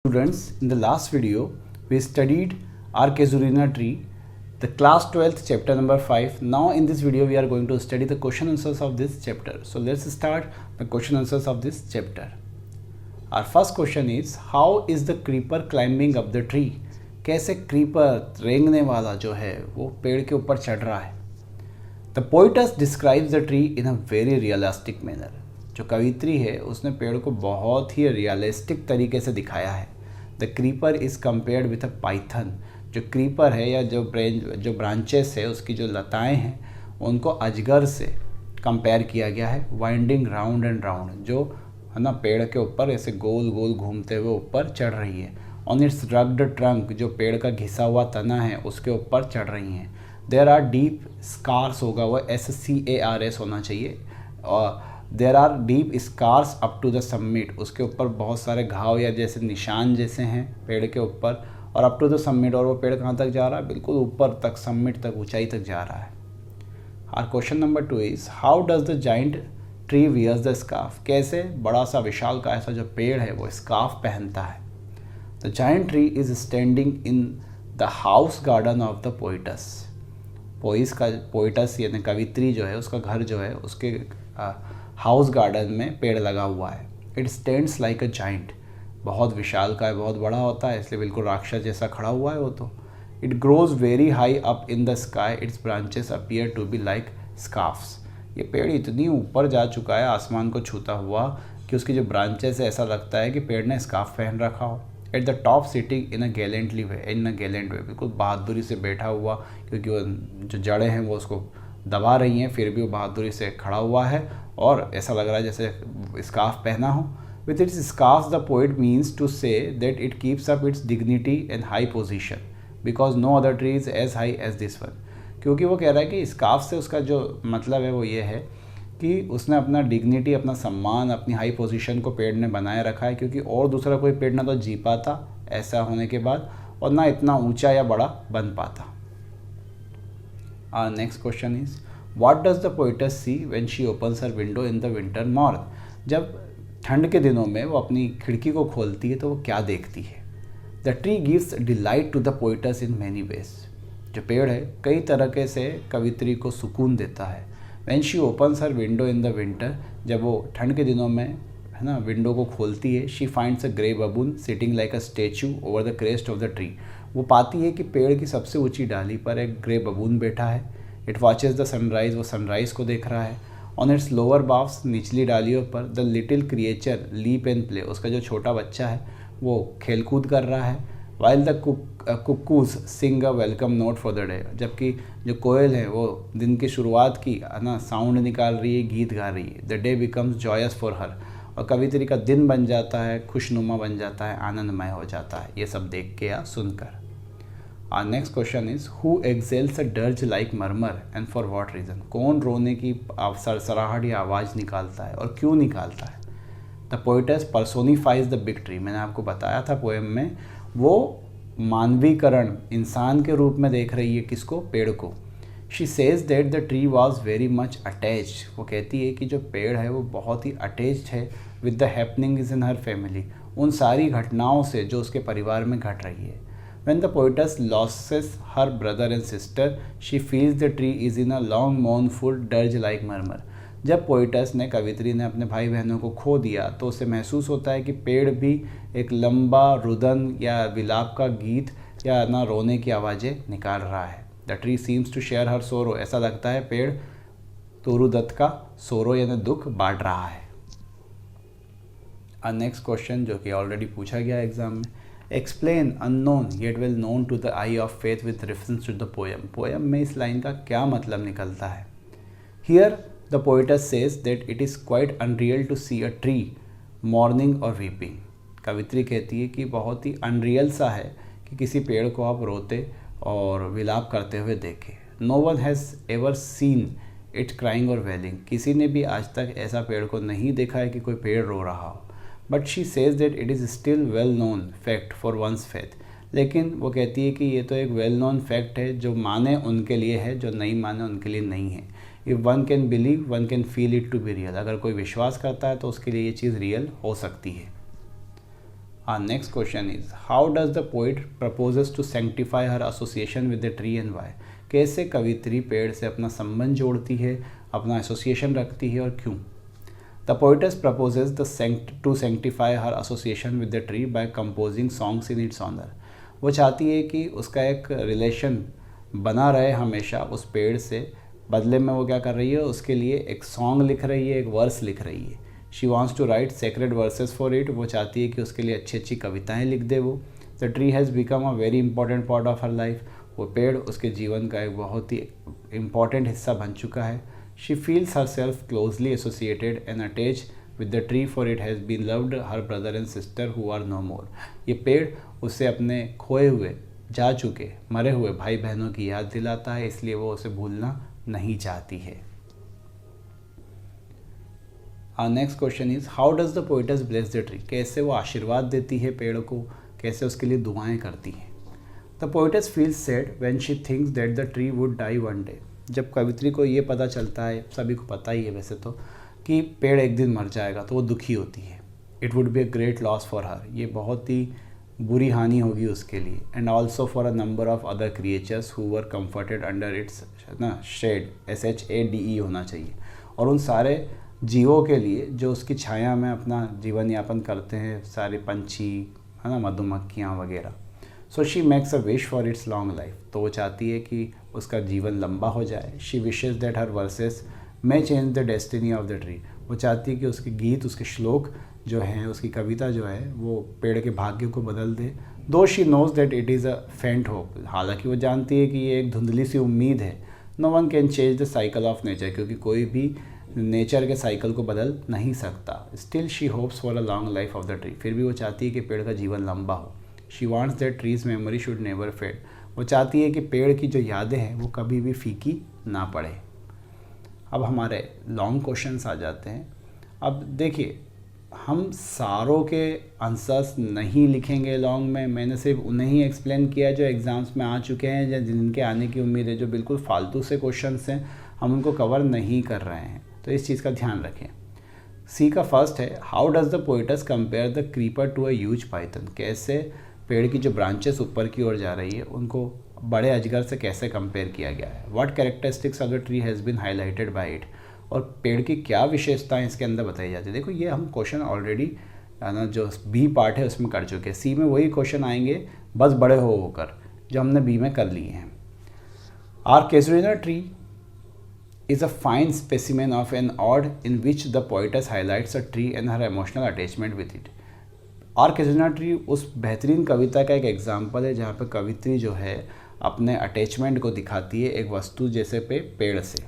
Students, in the last video, we studied our Casuarina tree, the class 12th chapter number 5. Now in this video, we are going to study the question answers of this chapter. So let's start the question answers of this chapter. Our first question is, how is the creeper climbing up the tree? कैसे creeper रेंगने वाला जो है वो पेड़ के ऊपर चढ़ रहा है? The poetess describes the tree in a very realistic manner. जो कवित्री है उसने पेड़ को बहुत ही रियलिस्टिक तरीके से दिखाया है. The creeper is compared with a Python. जो क्रीपर है या जो ब्रांचेस है उसकी जो लताएं हैं उनको अजगर से कंपेयर किया गया है. वाइंडिंग राउंड एंड राउंड, जो है ना पेड़ के ऊपर ऐसे गोल गोल घूमते हुए ऊपर चढ़ रही है. ऑन इट्स रग्ड ट्रंक, जो पेड़ का घिसा हुआ तना है उसके ऊपर चढ़ रही हैं. देयर आर डीप स्कार्स, होगा वो SCARS होना चाहिए. और there are deep scars up to the summit, उसके ऊपर बहुत सारे घाव या जैसे निशान जैसे हैं पेड़ के ऊपर. और अप टू द समिट, और वो पेड़ कहाँ तक जा रहा है? बिल्कुल ऊपर तक, समिट तक, ऊंचाई तक जा रहा है. Our question number 2 is, how does the giant tree wears the scarf? कैसे बड़ा सा विशाल का ऐसा जो पेड़ है वो स्कार्फ पहनता है. The giant tree is standing in the house garden of the poet's. Poet's यानी कवित्री जो है उसका घर जो है उसके हाउस गार्डन में पेड़ लगा हुआ है. It stands like a giant, बहुत विशाल का है, बहुत बड़ा होता है, इसलिए बिल्कुल राक्षस जैसा खड़ा हुआ है वो तो. It grows very high up in the sky, its branches appear to be like scarfs. ये पेड़ इतनी ऊपर जा चुका है आसमान को छूता हुआ कि उसकी जो ब्रांचेस है ऐसा लगता है कि पेड़ ने स्कार्फ पहन रखा हो. At the top sitting in a gallant way, बिल्कुल बहादुरी से बैठा हुआ, क्योंकि वो जो जड़ें हैं वो उसको दबा रही हैं, फिर भी वो बहादुरी से खड़ा हुआ है और ऐसा लग रहा है जैसे स्कार्फ पहना हो. With its scarf the poet means to say that it keeps up its dignity and high position because no other tree is as high as this one. क्योंकि वो कह रहा है कि स्कार्फ से उसका जो मतलब है वो ये है कि उसने अपना डिग्निटी, अपना सम्मान, अपनी हाई पोजीशन को पेड़ ने बनाए रखा है, क्योंकि और दूसरा कोई पेड़ ना तो जी पाता ऐसा होने के बाद और ना इतना ऊंचा या बड़ा बन पाता. Our next question is, what does the poetess see when she opens her window in the winter morn? जब ठंड के दिनों में वो अपनी खिड़की को खोलती है तो वो क्या देखती है? The tree gives delight to the poetess in many ways. जो पेड़ है कई तरह से कवित्री को सुकून देता है. When she opens her window in the winter, जब वो ठंड के दिनों में है ना विंडो को खोलती है, she finds a grey baboon sitting like a statue over the crest of the tree. वो पाती है कि पेड़ की सबसे ऊंची डाली पर एक ग्रे बबून बैठा है. इट वॉचेज द सनराइज, वो सनराइज को देख रहा है. ऑन इट्स लोअर बाफ्स, निचली डालियों पर, the little creature leap and play, उसका जो छोटा बच्चा है वो खेल कूद कर रहा है. While the cuckoos sing a welcome note for the day, जबकि जो कोयल है वो दिन की शुरुआत की ना साउंड निकाल रही है, गीत गा रही है. The day becomes joyous for her, और कवित्री का दिन बन जाता है, खुशनुमा बन जाता है, आनंदमय हो जाता है ये सब देख के या सुनकर. Our next question is, who exhales a dirge like murmur and for what reason? कौन रोने की सरसराहट या आवाज़ निकालता है और क्यों निकालता है? The poetess personifies the big tree. मैंने आपको बताया था पोएम में, वो मानवीकरण इंसान के रूप में देख रही है किसको? पेड़ को. She says that the tree was very much attached. वो कहती है कि जो पेड़ है वो बहुत ही attached है with the happenings in her family. उन सारी घटनाओं से जो उसके परिवार में घट रही है. When the poetess loses her brother and sister, she feels the tree is in a long mournful dirge-like murmur. जब पोइटस ने, कवित्री ने अपने भाई बहनों को खो दिया तो उसे महसूस होता है कि पेड़ भी एक लंबा रुदन या विलाप का गीत या ना रोने की आवाज़ें निकाल रहा है. The tree seems to share her sorrow, ऐसा लगता है पेड़ तुरुदत्त का सोरो यानी दुख बांट रहा है. नेक्स्ट क्वेश्चन जो कि ऑलरेडी पूछा गया एग्जाम में, explain unknown yet well known to the eye of faith with reference to the poem. Poem में इस लाइन का क्या मतलब निकलता है? Here the poets says that it is quite unreal to see a tree mourning और weeping. कवित्री कहती है कि बहुत ही अनरियल सा है कि किसी पेड़ को आप रोते और विलाप करते हुए देखें. No one has ever seen it crying और वेलिंग. किसी ने भी आज तक ऐसा पेड़ को नहीं देखा है कि कोई पेड़ रो रहा हो. But she says that it is still well known fact for ones faith. लेकिन वो कहती है कि ये तो एक वेल नोन फैक्ट है, जो माने उनके लिए है, जो नहीं माने उनके लिए नहीं है. If one can believe one can feel it to be real. अगर कोई विश्वास करता है तो उसके लिए ये चीज़ रियल हो सकती है. Our next question is, how does the poet proposes to sanctify her association with the tree and why? कैसे कवित्री पेड़ से अपना संबंध जोड़ती है, अपना एसोसिएशन रखती है और क्यों? The poetess proposes to sanctify her association with the tree by composing songs in its honor. वो चाहती है कि उसका एक रिलेशन बना रहे हमेशा उस पेड़ से। बदले में वो क्या कर रही है, उसके लिए एक सॉन्ग लिख रही है, एक वर्स लिख रही है। She wants to write sacred verses for it. वो चाहती है कि उसके लिए अच्छी अच्छी कविताएं लिख दे वो। The tree has become a very important part of her life. वो पेड़ उसके जीवन का एक बहुत ही इम्पॉर्टेंट हिस्सा बन चुका है। She feels herself closely associated and attach with the tree for it has been loved her brother and sister who are no more. ये पेड़ उसे अपने खोए हुए, जा चुके, मरे हुए भाई बहनों की याद दिलाता है, इसलिए वो उसे भूलना नहीं चाहती है। Our next question is, how does the poetess bless the tree? कैसे वो आशीर्वाद देती है पेड़ को, कैसे उसके लिए दुआएं करती हैं? The poetess feels sad when she thinks that the tree would die one day. जब कवित्री को ये पता चलता है, सभी को पता ही है वैसे तो, कि पेड़ एक दिन मर जाएगा, तो वो दुखी होती है। It would be a great loss for her. ये बहुत ही बुरी हानि होगी उसके लिए। And also for a number of other creatures who were comforted under its shade, SHADE होना चाहिए। और उन सारे जीवों के लिए जो उसकी छाया में अपना जीवन यापन करते हैं, सारे पंछी, है ना, मधुमक्खियाँ वगैरह। So she makes a wish for its long life. तो वो चाहती है कि उसका जीवन लंबा हो जाए। She wishes that her versus may change the destiny of the tree. वो चाहती है कि उसके गीत, उसके श्लोक जो हैं, उसकी कविता जो है, वो पेड़ के भाग्य को बदल दे। Though she knows that it is a faint hope. हालांकि वो जानती है कि ये एक धुंधली सी उम्मीद है। No one can change the cycle of nature, क्योंकि कोई भी नेचर के साइकिल को बदल नहीं सकता। Still she hopes for a long life of the tree. फिर भी वो चाहती है कि पेड़ का जीवन लंबा हो। She wants that tree's memory should never fade. वो चाहती है कि पेड़ की जो यादें हैं वो कभी भी फीकी ना पड़े। अब हमारे लॉन्ग क्वेश्चंस आ जाते हैं। अब देखिए, हम सारों के आंसर्स नहीं लिखेंगे लॉन्ग में। मैंने सिर्फ उन्हें ही एक्सप्लेन किया जो एग्ज़ाम्स में आ चुके हैं या जिनके आने की उम्मीद है। जो बिल्कुल फालतू से क्वेश्चंस हैं, हम उनको कवर नहीं कर रहे हैं, तो इस चीज़ का ध्यान रखें। सी का फर्स्ट है, how does the poetess compare the creeper to a huge python. कैसे पेड़ की जो ब्रांचेस ऊपर की ओर जा रही है उनको बड़े अजगर से कैसे कंपेयर किया गया है। What characteristics of the tree has been highlighted by it. और पेड़ की क्या विशेषताएं इसके अंदर बताई जाती है। देखो, ये हम क्वेश्चन ऑलरेडी ना जो बी पार्ट है उसमें कर चुके हैं। सी में वही क्वेश्चन आएंगे, बस बड़े होकर, जो हमने बी में कर लिए हैं। Our casuarina tree is a fine specimen of an ode in which the poetess highlights a tree and her emotional attachment with it. Our casuarina tree उस बेहतरीन कविता का एक एग्जाम्पल है जहाँ पे कवित्री जो है अपने अटैचमेंट को दिखाती है एक वस्तु जैसे पे पेड़ से।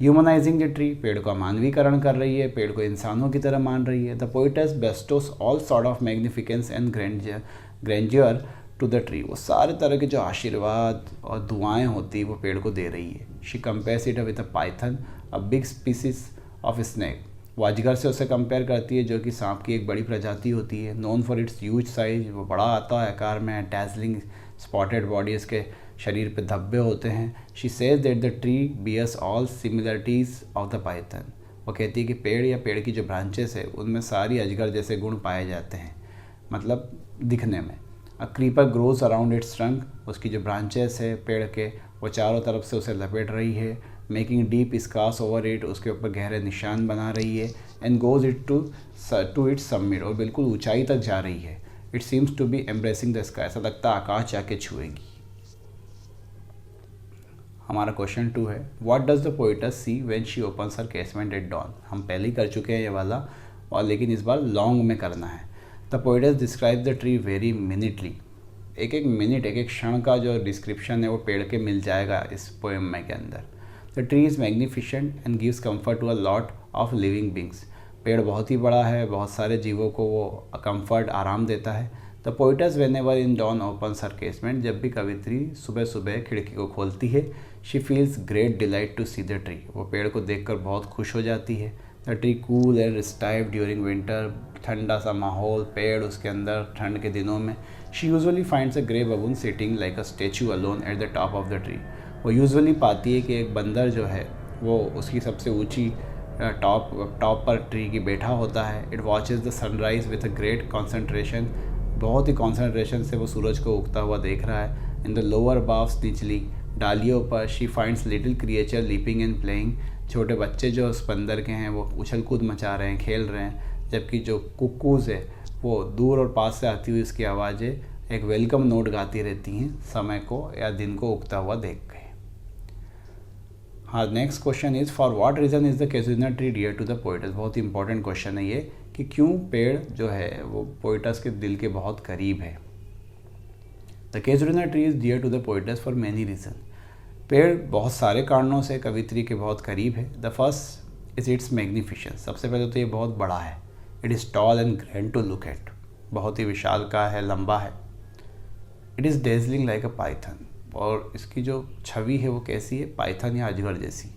ह्यूमनाइजिंग द ट्री, पेड़ का मानवीकरण कर रही है, पेड़ को इंसानों की तरह मान रही है। The poetess bestows all sort of magnificence and grandeur to the tree. वो सारे तरह के जो आशीर्वाद और दुआएं होती है वो पेड़ को दे रही है। She compares it with a Python, a big species of snack. वो अजगर से उसे कंपेयर करती है जो कि सांप की एक बड़ी प्रजाति होती है। Known for its huge size, वो बड़ा आता है आकार में, डैजलिंग स्पॉटेड बॉडी, इसके शरीर पे धब्बे होते हैं। She says that the tree bears all similarities of the python. वो कहती है कि पेड़ या पेड़ की जो ब्रांचेस है उनमें सारी अजगर जैसे गुण पाए जाते हैं, मतलब दिखने में। अ creeper grows around its trunk. उसकी जो ब्रांचेस है पेड़ के, वो चारों तरफ से उसे लपेट रही है। Making deep scars over it, उसके ऊपर गहरे निशान बना रही है। And goes it to its summit, और बिल्कुल ऊंचाई तक जा रही है। It seems to be embracing the sky, ऐसा लगता है आकाश जाके छुएगी। हमारा क्वेश्चन 2 है, what does the poetess see when she opens her casement at dawn. हम पहले ही कर चुके हैं ये वाला, और लेकिन इस बार लॉन्ग में करना है। The poetess describe the tree very minutely. एक एक मिनट, एक एक क्षण का जो डिस्क्रिप्शन है वो पेड़ के मिल जाएगा इस पोएम में के अंदर। The tree is magnificent and gives comfort to a lot of living beings. पेड़ बहुत ही बड़ा है, बहुत सारे जीवों को वो कम्फर्ट, आराम देता है। The poetess whenever in dawn opens her casement, जब भी कवित्री सुबह सुबह खिड़की को खोलती है, she feels great delight to see the tree. वो पेड़ को देखकर बहुत खुश हो जाती है। The tree cool and restive during winter, ठंडा सा माहौल, पेड़ उसके अंदर ठंड के दिनों में। She usually finds a grey बबून sitting like a statue alone at the top of the tree. वो यूजुअली पाती है कि एक बंदर जो है वो उसकी सबसे ऊंची टॉप पर ट्री की बैठा होता है। It watches the sunrise with a great concentration बहुत ही कॉन्सेंट्रेशन से वो सूरज को उगता हुआ देख रहा है। इन द लोअर बाव्स, निचली डालियों पर, she finds little creature leaping and playing, छोटे बच्चे जो उस बंदर के हैं वो उछल कूद मचा रहे हैं, खेल रहे हैं, जबकि जो कुक्कूज़ है वो दूर और पास से आती हुई उसकी आवाज़ें एक वेलकम नोट गाती रहती हैं समय को या दिन को उगता हुआ देख के। हाँ, next question is for what reason is the casuarina tree dear to the poetess. बहुत ही इंपॉर्टेंट क्वेश्चन है ये कि क्यों पेड़ जो है वो पोएटस के दिल के बहुत करीब है। The casuarina tree is dear to the poetess for many reason. पेड़ बहुत सारे कारणों से कवित्री के बहुत करीब है। The first is its magnificence. सबसे पहले तो ये बहुत बड़ा है। It is tall and grand to look at. बहुत ही विशालकाय है, लंबा है। It is dazzling like a python. और इसकी जो छवि है वो कैसी है, पाइथन या अजगर जैसी।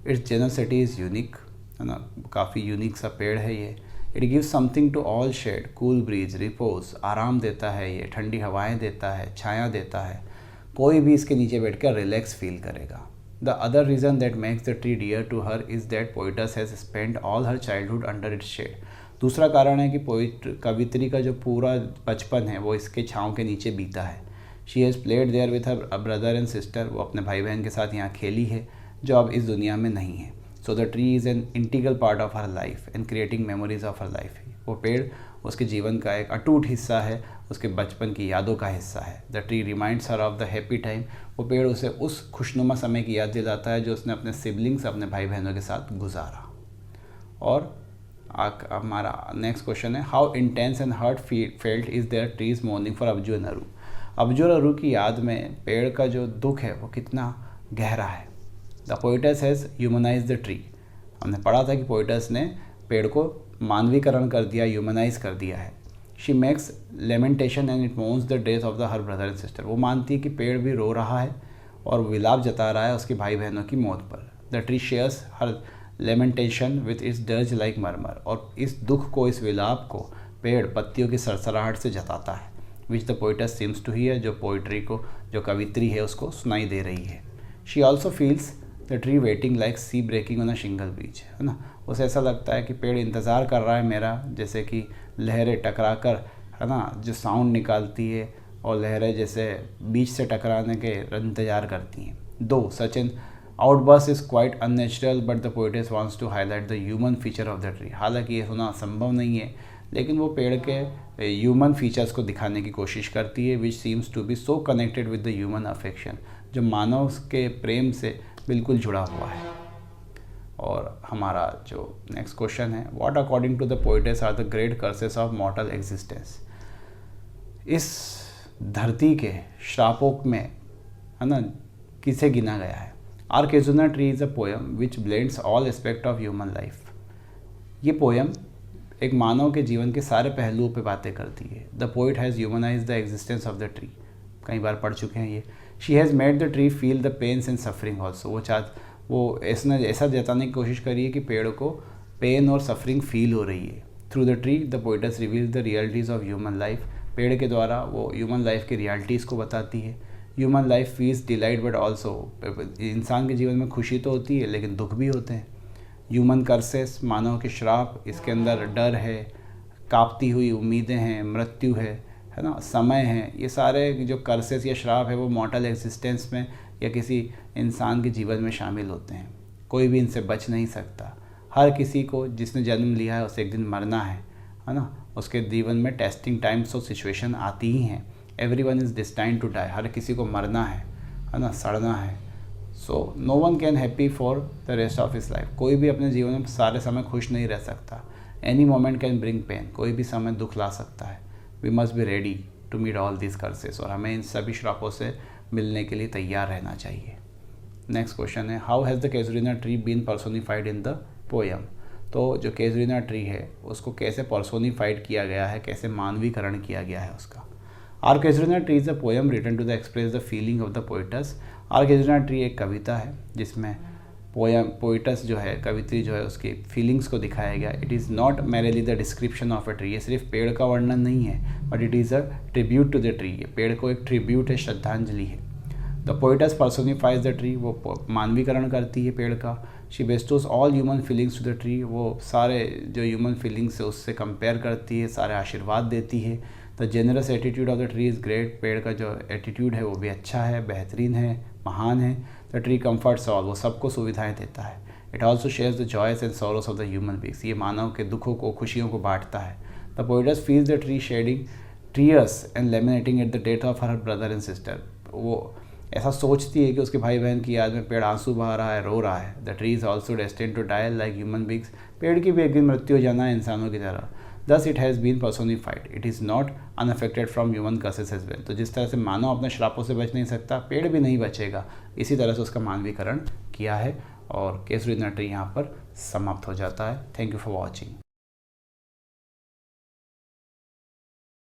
इट्स जेनोसिटी इज़ यूनिक, है ना, काफ़ी यूनिक सा पेड़ है ये। It gives something to all shade, cool breeze, repose, आराम देता है ये, ठंडी हवाएं देता है, छाया देता है। कोई भी इसके नीचे बैठकर रिलैक्स फील करेगा। The other reason that makes the tree dear to her is that poetess has spend all her childhood under its shade. दूसरा कारण है कि कवित्री का जो पूरा बचपन है वो इसके छाँव के नीचे बीता है। She has played there with her brother and sister. वो अपने भाई बहन के साथ यहाँ खेली है जो अब इस दुनिया में नहीं है। So the tree is an integral part of her life and creating memories of her life. वो पेड़ उसके जीवन का एक अटूट हिस्सा है, उसके बचपन की यादों का हिस्सा है। The tree reminds her of the happy time. वो पेड़ उसे उस खुशनुमा समय की याद दिलाता है जो उसने अपने सिबलिंग्स, अपने भाई बहनों के साथ गुजारा। और हमारा नेक्स्ट क्वेश्चन है how intense and heartfelt is their trees mourning for Abju and Aru. Abju और अरू की याद में पेड़ का जो दुख है वो कितना गहरा है। The poets has humanise the tree. हमने पढ़ा था कि पोएटस ने पेड़ को मानवीकरण कर दिया, ह्यूमनाइज कर दिया है। She makes lamentation and it moans the death of the her brother and sister. वो मानती है कि पेड़ भी रो रहा है और विलाप जता रहा है उसके भाई बहनों की मौत पर। The tree shares her lamentation with its dirge like murmur. और इस दुख को, इस विलाप को पेड़ पत्तियों की सरसराहट से जताता है। Which the poetess seems to hear, जो पोइट्री को, जो कवित्री है उसको सुनाई दे रही है। She also feels the tree waiting like sea breaking on a single bridge, है ना। उसे ऐसा लगता है कि पेड़ इंतज़ार कर रहा है मेरा, जैसे कि लहरें टकरा कर, है ना, जो साउंड निकालती है और लहरें जैसे बीच से टकराने के इंतज़ार करती हैं। Though such an outburst is quite unnatural but the poetess wants to highlight the human feature of the tree. हालांकि ये होना संभव नहीं है, लेकिन वो पेड़ के ह्यूमन फीचर्स को दिखाने की कोशिश करती है। Which seems to be so connected with the human affection, जो मानव के प्रेम से बिल्कुल जुड़ा हुआ है। और हमारा जो नेक्स्ट क्वेश्चन है, what according to the poetess are the great curses of mortal existence. इस धरती के श्रापों में, है ना, किसे गिना गया है। Our casuarina tree is a poem which blends all aspect of human life. ये पोएम एक मानव के जीवन के सारे पहलुओं पे बातें करती है। The poet has humanise the existence of the tree. कई बार पढ़ चुके हैं ये। She has made the tree feel the pains and suffering also. वो ऐसा जताने की कोशिश करी है कि पेड़ को पेन और सफरिंग फील हो रही है। Through the tree the poets reveals the realities of human life. पेड़ के द्वारा वो ह्यूमन लाइफ की रियलिटीज़ को बताती है। Human life feels delight but also, इंसान के जीवन में खुशी तो होती है लेकिन दुख भी होते हैं। ह्यूमन कर्सेस, मानव के श्राप, इसके अंदर डर है, कांपती हुई उम्मीदें हैं, मृत्यु है ना, समय है। ये सारे जो कर्सेस या श्राप है वो मॉर्टल एग्जिस्टेंस में या किसी इंसान के जीवन में शामिल होते हैं। कोई भी इनसे बच नहीं सकता। हर किसी को जिसने जन्म लिया है उसे एक दिन मरना है ना। उसके जीवन में टेस्टिंग टाइम्स और सिचुएशन आती ही हैं। Everyone is destined to die. हर किसी को मरना है ना, सड़ना है। So no one can happy for the rest of his life. कोई भी अपने जीवन में सारे समय खुश नहीं रह सकता। Any moment can bring pain. कोई भी समय दुख ला सकता है। We must be ready to meet all this curses. और हमें इन सभी श्रापों से मिलने के लिए तैयार रहना चाहिए। नेक्स्ट क्वेश्चन है, how has the casuarina tree been personified in the poem. तो जो कैजुरिना ट्री है उसको कैसे पर्सोनिफाइड किया गया है, कैसे मानवीकरण किया गया है उसका। Our casuarina tree is a poem written to the express the feeling of the poetess. Our casuarina tree एक कविता है जिसमें पोएटस जो है, कवित्री जो है, उसकी फीलिंग्स को दिखाया गया। It is not merely the description of a tree. ये सिर्फ पेड़ का वर्णन नहीं है, but it is a tribute to the tree. ये पेड़ को एक ट्रिब्यूट है, श्रद्धांजलि है। The poetess personifies the tree, वो मानवीकरण करती है पेड़ का। She bestows all human feelings to the tree, वो सारे जो ह्यूमन फीलिंग्स है उससे कंपेयर करती है, सारे आशीर्वाद देती है। The generous attitude of the tree is great, पेड़ का जो एटीट्यूड है वो भी अच्छा है, बेहतरीन है, महान है। द ट्री कम्फर्ट्स ऑल, वो सबको सुविधाएं देता है। It also shares the joys and sorrows of the human beings, ये मानव के दुखों को, खुशियों को बांटता है। The poetess feels the tree shedding tears and lamenting at the death of her brother and sister, वो ऐसा सोचती है कि उसके भाई बहन की याद में पेड़ आंसू बहा रहा है, रो रहा है। The tree is also destined to die like human beings, पेड़ की भी एक दिन मृत्यु हो जाना है इंसानों की तरह। Thus it has been personified, it is not unaffected from human curses as well, तो जिस तरह से मानव अपने श्रापों से बच नहीं सकता, पेड़ भी नहीं बचेगा, इसी तरह से उसका मानवीकरण किया है। और केसरी ट्री यहाँ पर समाप्त हो जाता है। Thank you for watching.